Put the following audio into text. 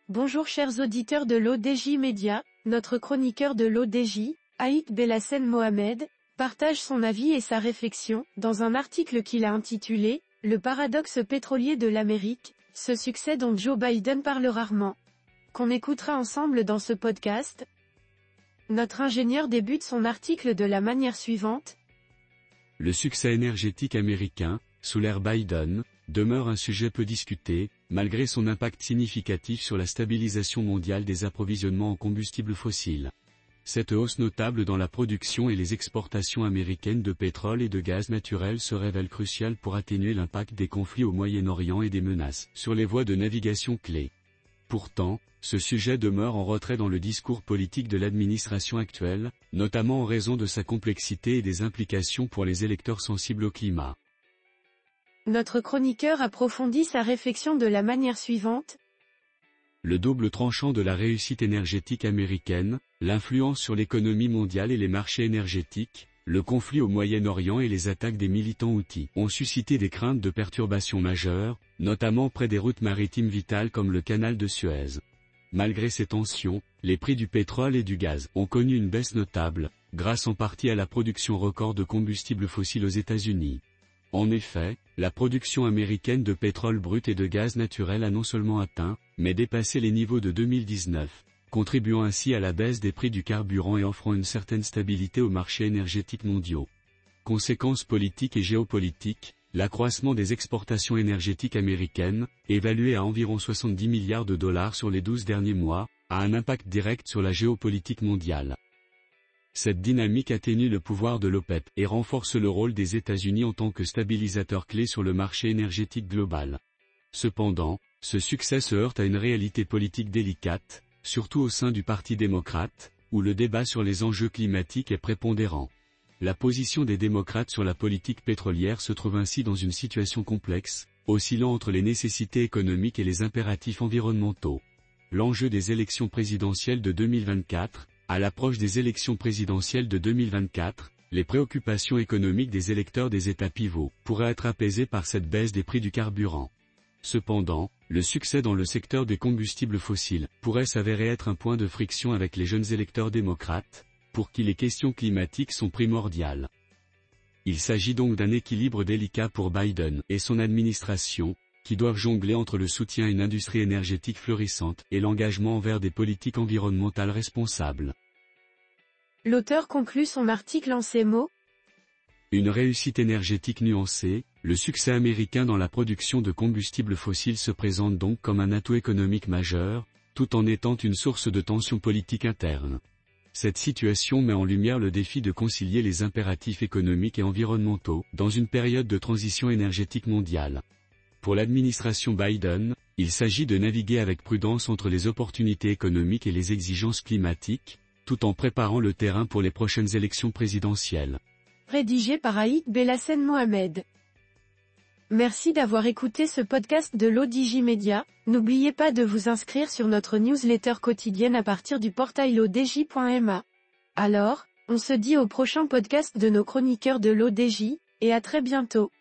Bonjour chers auditeurs de l'ODJ Média, notre chroniqueur de l'ODJ, Aït Belhassen Mohamed, partage son avis et sa réflexion, dans un article qu'il a intitulé « Le paradoxe pétrolier de l'Amérique, ce succès dont Joe Biden parle rarement », qu'on écoutera ensemble dans ce podcast. Notre ingénieur débute son article de la manière suivante. Le succès énergétique américain, sous l'ère Biden, demeure un sujet peu discuté, malgré son impact significatif sur la stabilisation mondiale des approvisionnements en combustibles fossiles. Cette hausse notable dans la production et les exportations américaines de pétrole et de gaz naturel se révèle cruciale pour atténuer l'impact des conflits au Moyen-Orient et des menaces sur les voies de navigation clés. Pourtant, ce sujet demeure en retrait dans le discours politique de l'administration actuelle, notamment en raison de sa complexité et des implications pour les électeurs sensibles au climat. Notre chroniqueur approfondit sa réflexion de la manière suivante. Le double tranchant de la réussite énergétique américaine, l'influence sur l'économie mondiale et les marchés énergétiques, le conflit au Moyen-Orient et les attaques des militants houthis ont suscité des craintes de perturbations majeures, notamment près des routes maritimes vitales comme le canal de Suez. Malgré ces tensions, les prix du pétrole et du gaz ont connu une baisse notable, grâce en partie à la production record de combustibles fossiles aux États-Unis. En effet, la production américaine de pétrole brut et de gaz naturel a non seulement atteint, mais dépassé les niveaux de 2019, contribuant ainsi à la baisse des prix du carburant et offrant une certaine stabilité aux marchés énergétiques mondiaux. Conséquences politiques et géopolitiques, l'accroissement des exportations énergétiques américaines, évalué à environ 70 milliards de dollars sur les 12 derniers mois, a un impact direct sur la géopolitique mondiale. Cette dynamique atténue le pouvoir de l'OPEP et renforce le rôle des États-Unis en tant que stabilisateur clé sur le marché énergétique global. Cependant, ce succès se heurte à une réalité politique délicate, surtout au sein du Parti démocrate, où le débat sur les enjeux climatiques est prépondérant. La position des démocrates sur la politique pétrolière se trouve ainsi dans une situation complexe, oscillant entre les nécessités économiques et les impératifs environnementaux. L'enjeu des élections présidentielles de 2024, à l'approche des élections présidentielles de 2024, les préoccupations économiques des électeurs des États pivots pourraient être apaisées par cette baisse des prix du carburant. Cependant, le succès dans le secteur des combustibles fossiles pourrait s'avérer être un point de friction avec les jeunes électeurs démocrates, pour qui les questions climatiques sont primordiales. Il s'agit donc d'un équilibre délicat pour Biden et son administration, qui doivent jongler entre le soutien à une industrie énergétique florissante et l'engagement envers des politiques environnementales responsables. L'auteur conclut son article en ces mots. Une réussite énergétique nuancée, le succès américain dans la production de combustibles fossiles se présente donc comme un atout économique majeur, tout en étant une source de tensions politiques internes. Cette situation met en lumière le défi de concilier les impératifs économiques et environnementaux dans une période de transition énergétique mondiale. Pour l'administration Biden, il s'agit de naviguer avec prudence entre les opportunités économiques et les exigences climatiques, tout en préparant le terrain pour les prochaines élections présidentielles. Rédigé par Aït Belhassen Mohamed. Merci d'avoir écouté ce podcast de l'ODJ Média. N'oubliez pas de vous inscrire sur notre newsletter quotidienne à partir du portail odj.ma. Alors, on se dit au prochain podcast de nos chroniqueurs de l'ODJ, et à très bientôt.